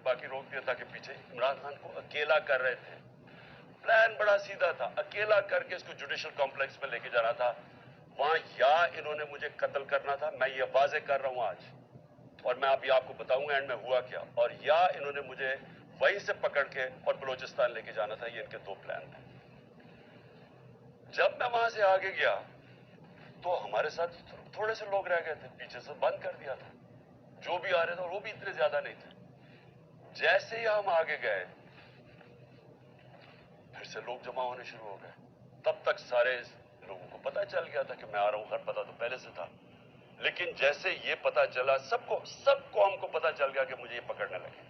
बाकी रोक दिया था कि पीछे इमरान खान को अकेला कर रहे थे। प्लान बड़ा सीधा था, अकेला करके इसको जुडिशल कॉम्प्लेक्स में लेके जाना था। वहां या इन्होंने मुझे कत्ल करना था, मैं ये वाजे कर रहा हूं आज, और मैं अभी आपको बताऊंगा एंड में हुआ क्या, और या इन्होंने मुझे वहीं से पकड़ के और बलोचिस्तान लेके जाना था। ये इनके दो प्लान थे। जब मैं वहां से आगे गया तो हमारे साथ थोड़े से लोग रह गए थे, पीछे से बंद कर दिया था। जो भी आ रहे थे वो भी इतने ज्यादा नहीं थे। जैसे ही हम आगे गए फिर से लोग जमा होने शुरू हो गए। तब तक सारे लोगों को पता चल गया था कि मैं आ रहा हूं, खैर पता तो पहले से था, लेकिन जैसे ये पता चला सब कौम को पता चल गया कि मुझे ये पकड़ने लगे।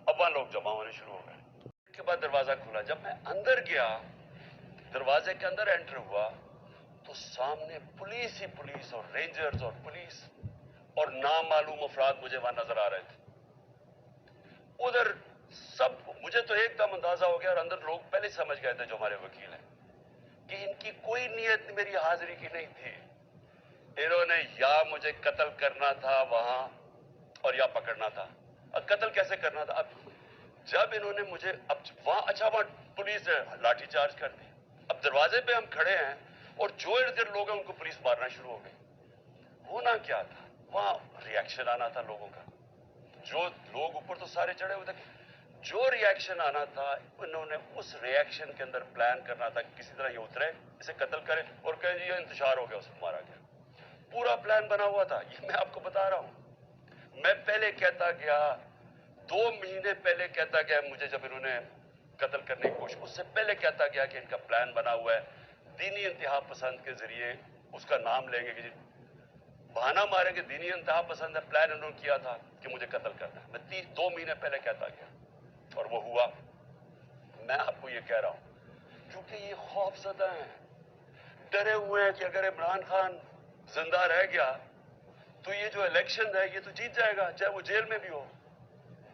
अब वहां लोग जमा होने शुरू हो गए। उसके बाद दरवाजा खुला। जब मैं अंदर गया, दरवाजे के अंदर एंटर हुआ, तो सामने पुलिस ही पुलिस और रेंजर्स और पुलिस और नामालूम अफराद मुझे वहां नजर आ रहे थे। उधर सब, मुझे तो एकदम अंदाजा हो गया, और अंदर लोग पहले समझ गए थे जो हमारे वकील हैं कि इनकी कोई नीयत मेरी हाजिरी की नहीं थी। इन्होंने या मुझे कत्ल करना था वहां, और या पकड़ना था। अब कत्ल कैसे करना था? अब जब इन्होंने मुझे, अब वहां अच्छा वहां पुलिस ने लाठी चार्ज कर दी। अब दरवाजे पे हम खड़े हैं और जो इर्द गिर्द लोग हैं उनको पुलिस मारना शुरू हो गई। होना क्या था? वहां रिएक्शन आना था लोगों का। जो लोग ऊपर तो सारे चढ़े हुए थे, जो रिएक्शन आना था उन्होंने उस रिएक्शन के अंदर प्लान करना था कि किसी तरह ये उतरे, इसे कत्ल करे और कहे जी ये इंतशार हो गया, उसको मारा गया। पूरा प्लान बना हुआ था, ये मैं आपको बता रहा हूं। मैं पहले कहता गया, 2 महीने पहले कहता गया, मुझे जब इन्होंने कत्ल करने की कोशिश, उससे पहले कहता गया कि इनका प्लान बना हुआ है, दीनी इंतहा पसंद के जरिए उसका नाम लेंगे कि बहाना मारेंगे, दीनी इंतहा पसंद है, प्लान इन्होंने किया था कि मुझे कत्ल करना है। मैं 2 महीने पहले कहता गया और वो हुआ। मैं आपको ये कह रहा हूं क्योंकि ये खौफजदा हैं, डरे हुए हैं कि अगर इमरान खान जिंदा रह गया तो ये जो इलेक्शन है ये तो जीत जाएगा, चाहे वो जेल में भी हो।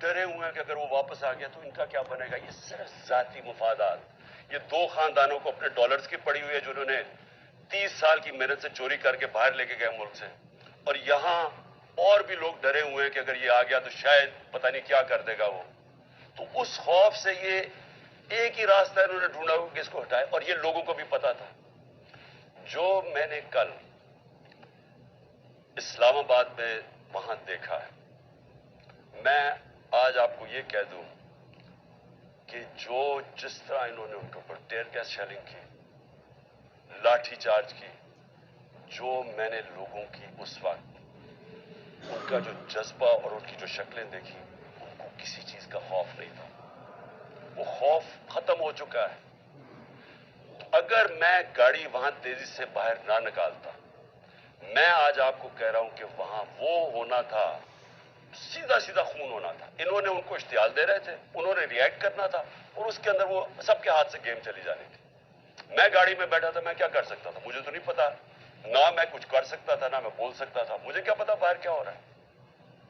डरे हुए हैं कि अगर वो वापस आ गया तो इनका क्या बनेगा। ये सिर्फ जाती मुफादात, ये 2 खानदानों को अपने डॉलर्स की पड़ी हुई है जिन्होंने 30 साल की मेहनत से चोरी करके बाहर लेके गए मुल्क से, और यहां और भी लोग डरे हुए हैं कि अगर ये आ गया तो शायद पता नहीं क्या कर देगा वो। तो उस खौफ से ये एक ही रास्ता इन्होंने ढूंढा कि इसको हटाए, और ये लोगों को भी पता था। जो मैंने कल इस्लामाबाद में वहां देखा है, मैं आज आपको ये कह दूं कि जिस तरह इन्होंने उनके ऊपर टेयर गैस शेलिंग की, लाठी चार्ज की, जो मैंने लोगों की उस वक्त उनका जो जज्बा और उनकी जो शक्लें देखी, उनको किसी चीज का खौफ नहीं था। वो खौफ खत्म हो चुका है। अगर मैं गाड़ी वहां तेजी से बाहर ना निकालता, मैं आज आपको कह रहा हूं कि वहां वो होना था, सीधा सीधा खून होना था। इन्होंने उनको इश्तियाल दे रहे थे, उन्होंने रिएक्ट करना था, और उसके अंदर वो सबके हाथ से गेम चली जानी थी। मैं गाड़ी में बैठा था, मैं क्या कर सकता था? मुझे तो नहीं पता, ना मैं कुछ कर सकता था ना मैं बोल सकता था। मुझे क्या पता बाहर क्या हो रहा है।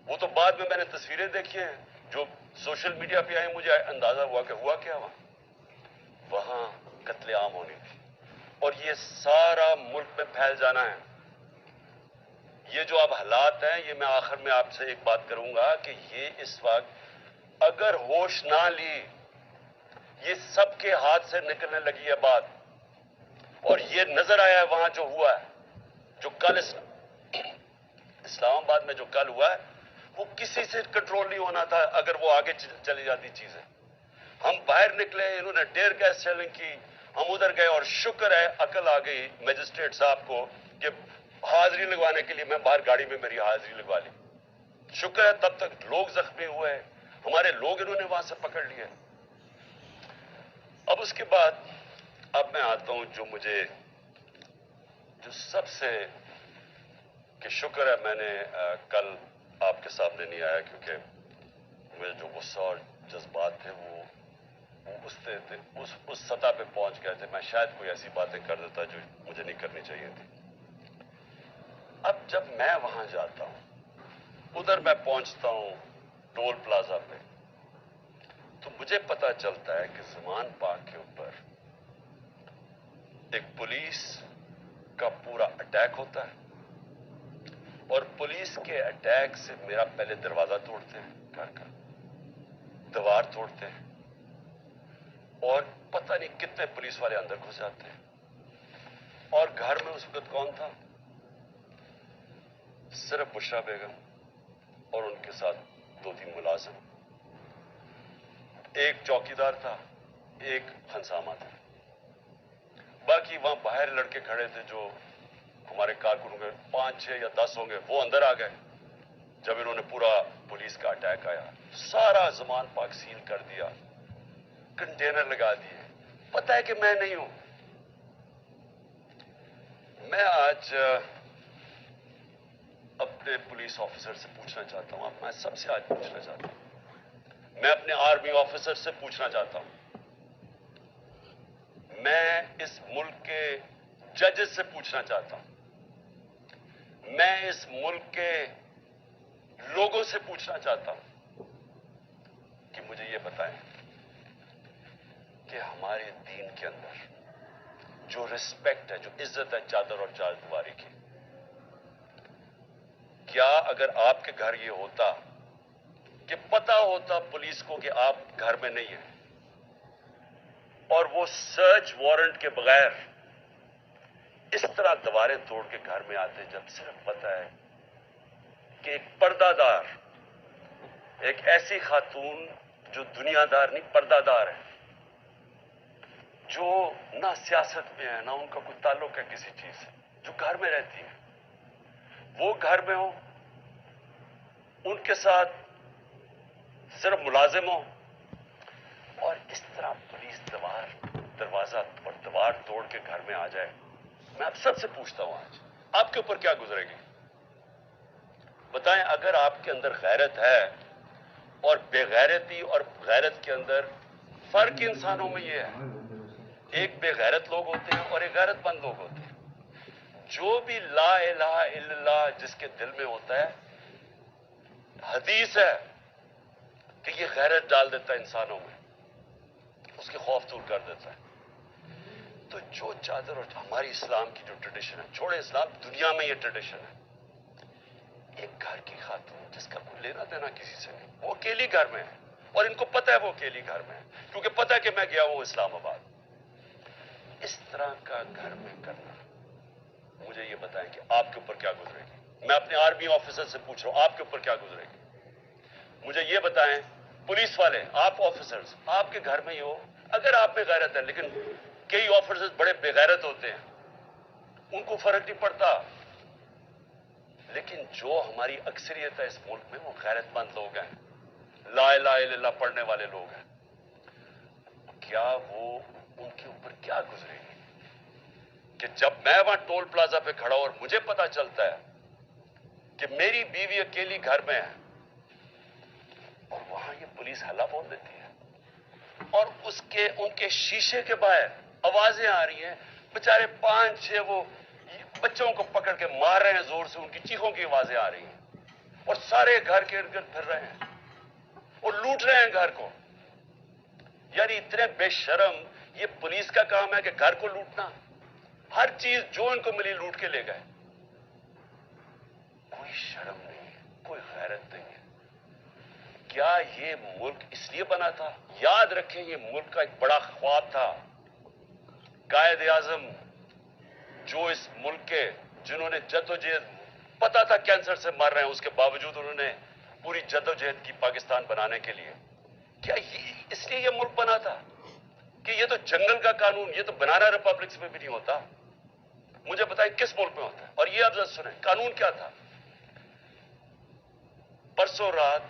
वो तो बाद में मैंने तस्वीरें देखी हैं जो सोशल मीडिया पे आई, मुझे अंदाजा हुआ कि हुआ क्या वहां कत्लेआम होनी थी, और ये सारा मुल्क में फैल जाना है। ये जो अब हालात हैं, ये मैं आखिर में आपसे एक बात करूंगा कि ये इस वक्त अगर होश ना ली, ये सबके हाथ से निकलने लगी है बात, और ये नजर आया है वहां जो हुआ है, जो कल इस्लामाबाद में जो कल हुआ है, वो किसी से कंट्रोल नहीं होना था। अगर वो आगे चली जाती चीजें, हम बाहर निकले, इन्होंने टेयर गैस शेलिंग की, हम उधर गए, और शुक्र है अकल आ गई मजिस्ट्रेट साहब को कि हाजिरी लगवाने के लिए मैं बाहर गाड़ी में मेरी हाजिरी लगवा ली। शुक्र है तब तक लोग जख्मी हुए, हमारे लोग इन्होंने वहां से पकड़ लिए। अब उसके बाद अब मैं आता हूं जो सबसे कि शुक्र है मैंने कल आपके सामने नहीं आया, क्योंकि मुझे जो गुस्सा और जज्बात थे वो उस सतह पे पहुंच गए थे। मैं शायद कोई ऐसी बातें कर देता जो मुझे नहीं करनी चाहिए थी। अब जब मैं वहां जाता हूं, उधर मैं पहुंचता हूं टोल प्लाजा पे, तो मुझे पता चलता है कि ज़मान पाक के ऊपर एक पुलिस का पूरा अटैक होता है, और पुलिस के अटैक से मेरा पहले दरवाजा तोड़ते हैं घर का। दीवार तोड़ते हैं और पता नहीं कितने पुलिस वाले अंदर घुस जाते हैं। और घर में उस वक्त कौन था? सिर्फ बुशरा बेगम और उनके साथ 2-3 मुलाजिम, एक चौकीदार था, एक खनसामा था। बाकी वहां बाहर लड़के खड़े थे जो हमारे कारकुन होंगे, 5, 6 या 10 होंगे, वो अंदर आ गए। जब इन्होंने पूरा पुलिस का अटैक आया, सारा जमान पाक सील कर दिया, कंटेनर लगा दिए। पता है कि मैं नहीं हूं। मैं आज अपने पुलिस ऑफिसर से पूछना चाहता हूं, मैं सबसे आज पूछना चाहता हूं, मैं अपने आर्मी ऑफिसर से पूछना चाहता हूं, मैं इस मुल्क के जजेस से पूछना चाहता हूं, मैं इस मुल्क के लोगों से पूछना चाहता हूं कि मुझे ये बताएं कि हमारे दीन के अंदर जो रिस्पेक्ट है, जो इज्जत है चादर और चारदीवारी की, क्या अगर आपके घर ये होता कि पता होता पुलिस को कि आप घर में नहीं हैं और वो सर्च वारंट के बगैर इस तरह दीवारें तोड़ के घर में आते, जब सिर्फ पता है कि एक पर्दादार, एक ऐसी खातून जो दुनियादार नहीं पर्दादार है, जो ना सियासत में है ना उनका कोई ताल्लुक है किसी चीज से, जो घर में रहती है, वो घर में हो, उनके साथ सिर्फ मुलाजिम हो और इस तरह पुलिस दरवाजा और दीवार तोड़ के घर में आ जाए। मैं आप सबसे पूछता हूं, आज आपके ऊपर क्या गुजरेगी? बताएं, अगर आपके अंदर गैरत है, और बेगैरती और गैरत के अंदर फर्क इंसानों में यह है, एक बेगैरत लोग होते हैं और एक गैरतमंद लोग होते हैं। जो भी ला इलाहा इल्लल्लाह जिसके दिल में होता है, हदीस है कि ये गैरत डाल देता है इंसानों में, उसके खौफ दूर कर देता है। तो जो चादर और हमारी इस्लाम की जो ट्रेडिशन है, छोड़े इस्लाम, दुनिया में ये ट्रेडिशन है, एक घर की खातून जिसका कोई लेना देना किसी से नहीं, वो अकेली घर में है और इनको पता है वो अकेली घर में है, क्योंकि पता है कि मैं गया हूं इस्लामाबाद। इस तरह का घर में करना, मुझे ये बताएं कि आपके ऊपर क्या गुजरेगी? मैं अपने आर्मी ऑफिसर से पूछ रहा हूं, आपके ऊपर क्या गुजरेगी? मुझे ये बताएं, पुलिस वाले, आप ऑफिसर्स, आपके घर में ही हो, अगर आप में गैरत है, लेकिन कई ऑफिसर्स बड़े बेगैरत होते हैं, उनको फर्क नहीं पड़ता। लेकिन जो हमारी अक्सरियत है इस मुल्क में, वो गैरतमंद लोग हैं, ला इलाहा इल्लल्लाह पढ़ने वाले लोग हैं। क्या वो, उनके ऊपर क्या गुजरेगी कि जब मैं वहां टोल प्लाजा पे खड़ा और मुझे पता चलता है कि मेरी बीवी अकेली घर में है और वहां ये पुलिस हल्ला बोल देती है और उनके शीशे के बाहर आवाजें आ रही हैं, बेचारे 5-6 वो बच्चों को पकड़ के मार रहे हैं जोर से, उनकी चीखों की आवाजें आ रही हैं और सारे घर के इर्द गिर्द फिर रहे हैं और लूट रहे हैं घर को। यानी इतने बेशर्म, ये पुलिस का काम है कि घर को लूटना, हर चीज जो इनको मिली लूट के ले गए। कोई शर्म नहीं है, कोई गैरत नहीं है। क्या ये मुल्क इसलिए बना था? याद रखें, ये मुल्क का एक बड़ा ख्वाब था। कायद आजम जो इस मुल्क के, जिन्होंने जद्दोजहद, पता था कैंसर से मर रहे हैं, उसके बावजूद उन्होंने पूरी जद्दोजहद की पाकिस्तान बनाने के लिए। क्या इसलिए ये मुल्क बना था कि ये तो जंगल का कानून, ये तो बनाना रिपब्लिक्स में भी नहीं होता। मुझे बताइए किस मुल्क में होता है? और ये आप जरा सुने, कानून क्या था? परसों रात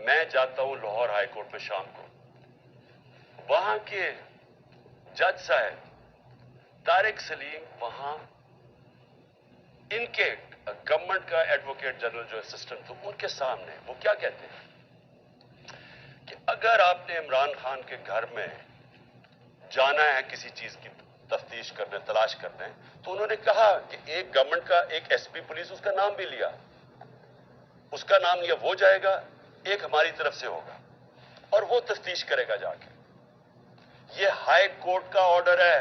मैं जाता हूं लाहौर हाई कोर्ट में शाम को, वहां के जज साहब तारिक सलीम, वहां इनके गवर्नमेंट का एडवोकेट जनरल जो असिस्टेंट थे, उनके सामने वो क्या कहते हैं कि अगर आपने इमरान खान के घर में जाना है किसी चीज की तफ्तीश करने, तलाश करने, तो उन्होंने कहा कि एक गवर्नमेंट का एक एसपी पुलिस, उसका नाम भी लिया, उसका नाम लिया, वो जाएगा, एक हमारी तरफ से होगा और वो तफ्तीश करेगा जाके। ये हाई कोर्ट का ऑर्डर है।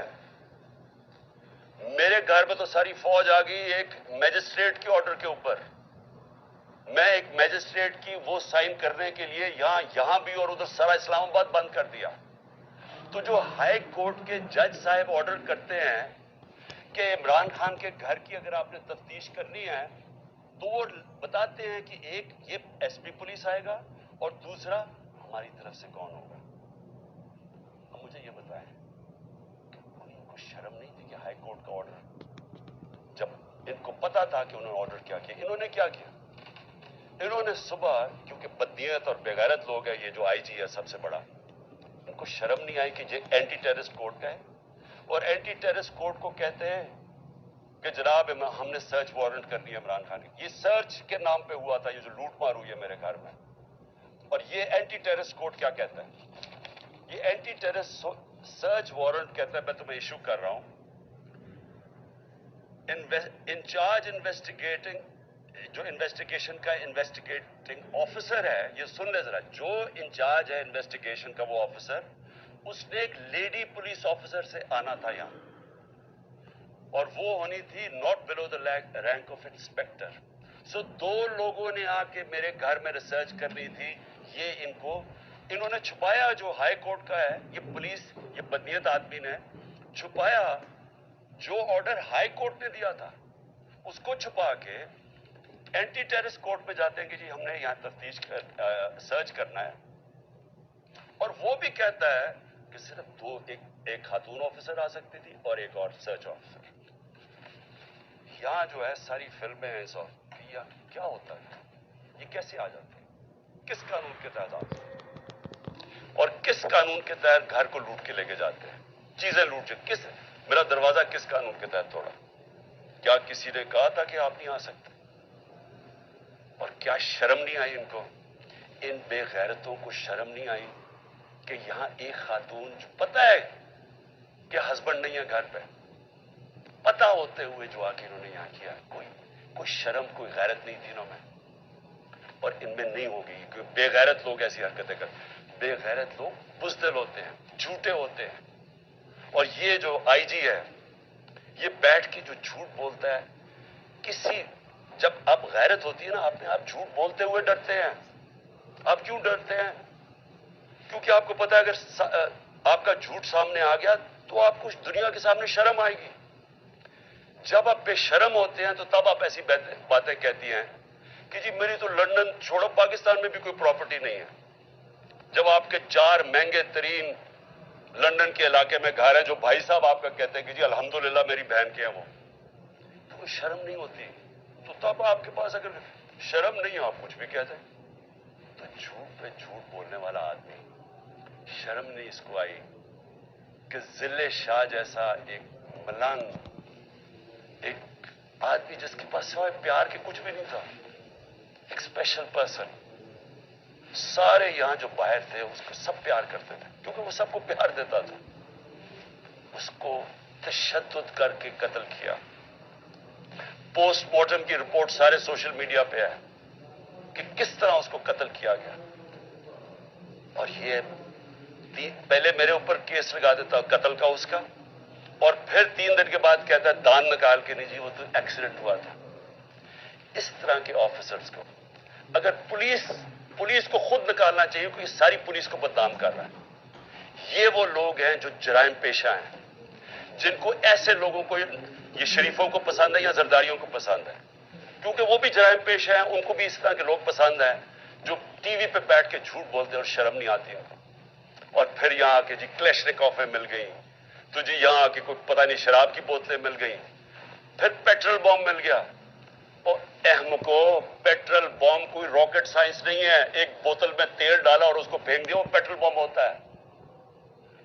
मेरे घर में तो सारी फौज आ गई एक मैजिस्ट्रेट के ऑर्डर के ऊपर। میں ایک میجسٹریٹ کی وہ سائن کرنے کے لیے یہاں بھی اور ادھر سارا اسلام آباد بند کر دیا. تو جو ہائی کورٹ کے جج صاحب آرڈر کرتے ہیں کہ عمران خان کے گھر کی اگر آپ نے تفتیش کرنی ہے تو وہ بتاتے ہیں کہ ایک یہ ایس پی پولیس آئے گا اور دوسرا ہماری طرف سے کون ہوگا. اب مجھے یہ بتائیں کہ ان کو شرم نہیں تھی کہ ہائی کورٹ کا آرڈر، جب ان کو پتا تھا کہ انہوں نے آرڈر کیا کیا، انہوں نے کیا کیا؟ انہوں نے صبح، کیونکہ بدنیت اور بےغیرت لوگ ہیں یہ جو آئی جی ہے سب سے بڑا، ان کو شرم نہیں آئی کہ یہ اینٹی ٹیررسٹ کوڈ کا ہے، اور اینٹی ٹیررسٹ کوڈ کو کہتے ہیں کہ جناب ہم نے سرچ وارنٹ کر دیا عمران خان کی. یہ سرچ کے نام پہ ہوا تھا، یہ جو لوٹ مار ہوئی ہے میرے گھر میں. اور یہ اینٹی ٹیررسٹ کوڈ کیا کہتا ہے؟ یہ اینٹی ٹیررسٹ سرچ وارنٹ کہتا ہے، میں تمہیں ایشو کر رہا ہوں، انچارج انویسٹیگیٹنگ، جو انویسٹیگیشن کا انویسٹیگیٹنگ آفیسر ہے، یہ سن لے ذرا، جو انچارج ہے انویسٹیگیشن کا وہ آفیسر، اس نے ایک لیڈی پولیس آفیسر سے آنا تھا یہاں، اور وہ ہونی تھی not below the rank of inspector. So دو لوگوں نے آ کے میرے گھر میں ریسرچ کرنی تھی. یہ انہوں نے چھپایا، جو ہائی کورٹ کا ہے، یہ پولیس، یہ بدنیت آدمی نے چھپایا جو آرڈر ہائی کورٹ نے دیا تھا، اس کو چھپا کے اینٹی ٹیررسٹ کورٹ پہ جاتے ہیں کہ جی ہم نے یہاں تفتیش سرچ کرنا ہے. اور وہ بھی کہتا ہے کہ صرف ایک خاتون آفیسر آ سکتی تھی اور ایک اور سرچ آفیسر. یہاں جو ہے ساری فلمیں ہیں اس وقت، کیا ہوتا ہے، یہ کیسے آ جاتے ہیں، کس قانون کے تحت آتے ہیں، اور کس قانون کے تحت گھر کو لوٹ کے لے کے جاتے ہیں، چیزیں لوٹ کے، میرا دروازہ کس قانون کے تحت توڑا؟ کیا کسی نے کہا تھا کہ آپ نہیں آ سکتے؟ اور کیا شرم نہیں آئی ان کو؟ ان بے غیرتوں کو شرم نہیں آئی کہ یہاں ایک خاتون جو پتہ ہے کہ ہسبینڈ نہیں ہے گھر پہ، پتہ ہوتے ہوئے جو آ کے انہوں نے یہاں کیا، کوئی شرم، کوئی غیرت نہیں دینوں میں؟ اور ان میں نہیں ہوگی، کیونکہ بے غیرت لوگ ایسی حرکتیں کرتے. بے غیرت لوگ بزدل ہوتے ہیں، جھوٹے ہوتے ہیں. اور یہ جو آئی جی ہے، یہ بیٹھ کے جو جھوٹ بولتا ہے، جب آپ غیرت ہوتی ہے نا، آپ جھوٹ بولتے ہوئے ڈرتے ہیں. آپ کیوں ڈرتے ہیں؟ کیونکہ آپ کو پتا ہے اگر آپ کا جھوٹ سامنے آ گیا تو آپ کو دنیا کے سامنے شرم آئے گی. جب آپ بے شرم ہوتے ہیں تو تب آپ ایسی باتیں کہتی ہیں کہ جی میری تو لندن چھوڑو، پاکستان میں بھی کوئی پراپرٹی نہیں ہے. جب آپ کے 4 مہنگے ترین لندن کے علاقے میں گھر ہے، جو بھائی صاحب آپ کا کہتے ہیں کہ جی الحمدللہ میری بہن کے ہیں وہ، تو کوئی شرم نہیں ہوتی. تو تب آپ کے پاس اگر شرم نہیں ہے، آپ کچھ بھی کہتے ہیں. تو جھوٹ پہ جھوٹ بولنے والا آدمی، شرم نہیں اس کو آئی کہ ذل شاہ جیسا ایک ملنگ، ایک آدمی جس کے پاس سوائے پیار کے کچھ بھی نہیں تھا، ایک اسپیشل پرسن، سارے یہاں جو باہر تھے اس کو سب پیار کرتے تھے کیونکہ وہ سب کو پیار دیتا تھا. اس کو تشدد کر کے قتل کیا. پوسٹ مارٹم کی رپورٹ سارے سوشل میڈیا پہ ہے کہ کس طرح اس کو قتل کیا گیا. اور یہ پہلے میرے اوپر کیس لگا دیتا قتل کا اس کا، اور پھر 3 دن کے بعد کہتا ہے دان نکال کے نہیں جی وہ تو ایکسیڈنٹ ہوا تھا. اس طرح کے آفیسرز کو اگر پولیس کو خود نکالنا چاہیے، کیونکہ ساری پولیس کو بدنام کر رہا ہے. یہ وہ لوگ ہیں جو جرائم پیشہ ہیں، جن کو ایسے لوگوں کو، یہ شریفوں کو پسند ہے یا زرداریوں کو پسند ہے، کیونکہ وہ بھی جرائم پیشہ ہیں، ان کو بھی اس طرح کے لوگ پسند ہیں جو ٹی وی پہ بیٹھ کے جھوٹ بولتے ہیں اور شرم نہیں آتی ان کو. اور پھر یہاں آ کے جی کلیشنکوفیں مل گئی، تو جی یہاں آ کے کوئی پتہ نہیں شراب کی بوتلیں مل گئی، پھر پیٹرول بم مل گیا. اور احمقو، پیٹرول بم کوئی راکٹ سائنس نہیں ہے. ایک بوتل میں تیل ڈالا اور اس کو پھینک دیا، وہ پیٹرول بم ہوتا ہے.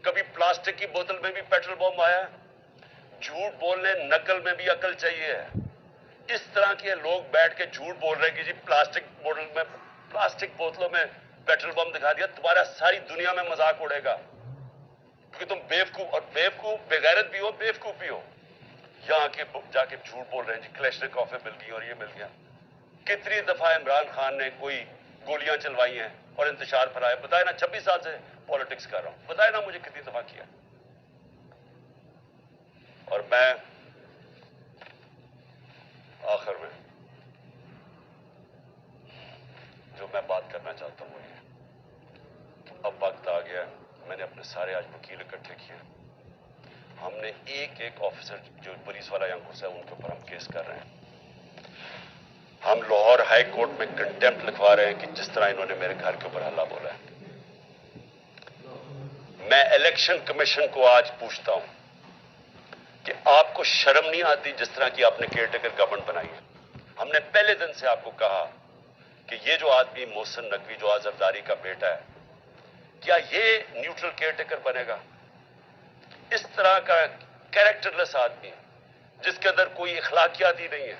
کبھی پلاسٹک کی بوتل میں بھی پیٹرول بم آیا. جھوٹ بولنے نقل میں بھی عقل چاہیے. اس طرح کے لوگ بیٹھ کے جھوٹ بول رہے ہیں کہ جی پلاسٹک بوتلوں میں پیٹرول بم دکھا دیا. تمہارا ساری دنیا میں مذاق اڑے گا کیونکہ تم بیوقوف، اور بیوقوف بغیرت بھی ہو، بیوقوف بھی ہو. یہاں کے جا کے جھوٹ بول رہے ہیں جی کلیشنکوفیں مل گئی اور یہ مل گیا. کتنی دفعہ عمران خان نے کوئی گولیاں چلوائی ہیں اور انتشار پھیلایا؟ بتائے نا، 26 سال سے پالیٹکس کر رہا ہوں، بتائے نا مجھے کتنی دفعہ کیا. اور میں آخر میں सारे आज वकील इकट्ठे किए। हमने एक एक ऑफिसर जो पुलिस वाला यहाँ घुसा है उनके ऊपर हम केस कर रहे हैं। हम लाहौर हाई कोर्ट में कंटेम्प्ट लिखवा रहे हैं कि जिस तरह इन्होंने मेरे घर के ऊपर हल्ला बोला है। मैं इलेक्शन कमीशन को आज पूछता हूं कि आपको शर्म नहीं आती जिस तरह की आपने केयरटेकर गवर्नमेंट बनाई है। हमने पहले दिन से आपको कहा कि ये जो आदमी मोहसिन नकवी जो आजरदारी का बेटा है, क्या ये न्यूट्रल केयरटेकर बनेगा? इस तरह का कैरेक्टरलेस आदमी जिसके अंदर कोई इखलाकियात ही नहीं है,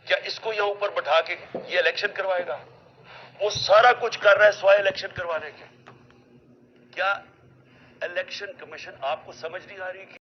क्या इसको यहां ऊपर बैठा के ये इलेक्शन करवाएगा? वो सारा कुछ कर रहा है सिवाय इलेक्शन करवाने के। क्या इलेक्शन कमीशन आपको समझ नहीं आ रही कि